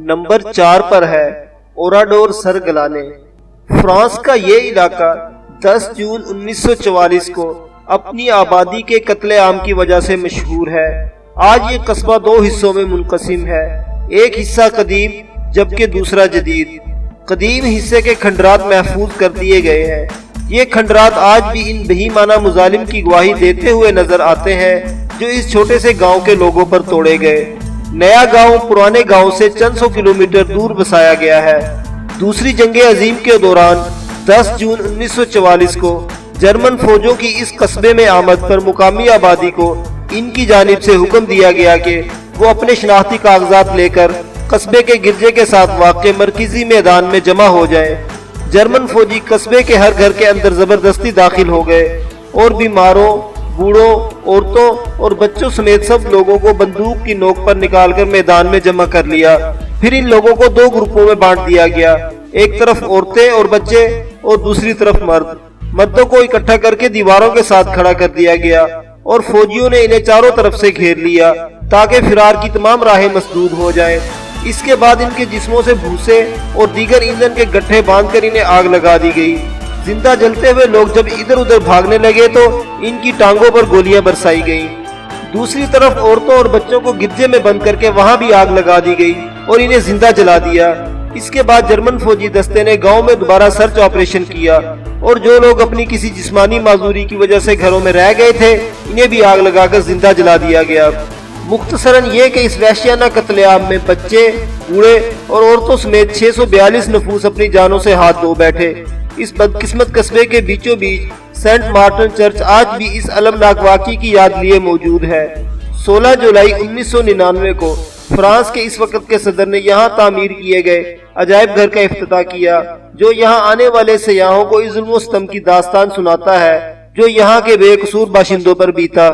Number 4 پر ہے اوراڈور سرگلانے۔ France کا یہ علاقہ 10 جون 1944 کو اپنی آبادی کے قتل عام کی وجہ سے مشہور ہے۔ آج یہ قصبہ 2 حصوں میں منقسم ہے، ایک حصہ قدیم جبکہ دوسرا جدید۔ قدیم حصے کے کھنڈرات محفوظ کر دیے گئے ہیں۔ یہ کھنڈرات آج بھی ان بہیمانہ مظالم کی گواہی دیتے ہوئے نظر آتے ہیں جو اس چھوٹے سے گاؤں کے لوگوں پر توڑے گئے۔ نیا گاؤں پرانے گاؤں سے چند سو کلومیٹر دور بسایا گیا ہے۔ دوسری جنگ عظیم کے دوران 10 جون 1944 کو جرمن فوجوں کی اس قصبے میں آمد پر مقامی آبادی کو ان کی جانب سے حکم دیا گیا کہ وہ اپنے شناختی کاغذات لے کر قصبے کے گرجے کے ساتھ واقع مرکزی میدان میں جمع ہو جائیں۔ جرمن فوجی قصبے کے ہر گھر کے اندر زبردستی داخل ہو گئے اور بیماروں، بوڑھوں، عورتوں اور بچوں سمیت سب لوگوں کو بندوق کی نوک پر نکال کر میدان میں جمع کر لیا۔ پھر ان لوگوں کو 2 گروپوں میں بانٹ دیا گیا، ایک طرف عورتیں اور بچے اور دوسری طرف مرد۔ مردوں کو اکٹھا کر کے دیواروں کے ساتھ کھڑا کر دیا گیا اور فوجیوں نے انہیں چاروں طرف سے گھیر لیا تاکہ فرار کی تمام راہیں مسدود ہو جائیں۔ اس کے بعد ان کے جسموں سے بھوسے اور دیگر ایندھن کے گٹھے باندھ کر انہیں آگ لگا دی گئی۔ زندہ جلتے ہوئے لوگ جب ادھر ادھر بھاگنے لگے تو ان کی ٹانگوں پر گولیاں برسائی گئیں۔ دوسری طرف عورتوں اور بچوں کو گرجے میں بند کر کے وہاں بھی آگ لگا دی گئی اور انہیں زندہ جلا دیا۔ اس کے بعد جرمن فوجی دستے نے گاؤں میں دوبارہ سرچ آپریشن کیا اور جو لوگ اپنی کسی جسمانی معذوری کی وجہ سے گھروں میں رہ گئے تھے انہیں بھی آگ لگا کر زندہ جلا دیا گیا۔ مختصراً یہ کہ اس وحشیانہ قتل عام میں بچے، بوڑھے اور عورتوں سمیت 642 نفوس اپنی جانوں سے ہاتھ دھو بیٹھے۔ اس بدقسمت قصبے کے بیچوں بیچ سینٹ مارٹن چرچ آج بھی اس المناک واقعے کی یاد لیے موجود ہے۔ 16 جولائی 1999 کو فرانس کے اس وقت کے صدر نے یہاں تعمیر کیے گئے عجائب گھر کا افتتاح کیا جو یہاں آنے والے سیاحوں کو اس ظلم و ستم کی داستان سناتا ہے جو یہاں کے بے قصور باشندوں پر بیتا۔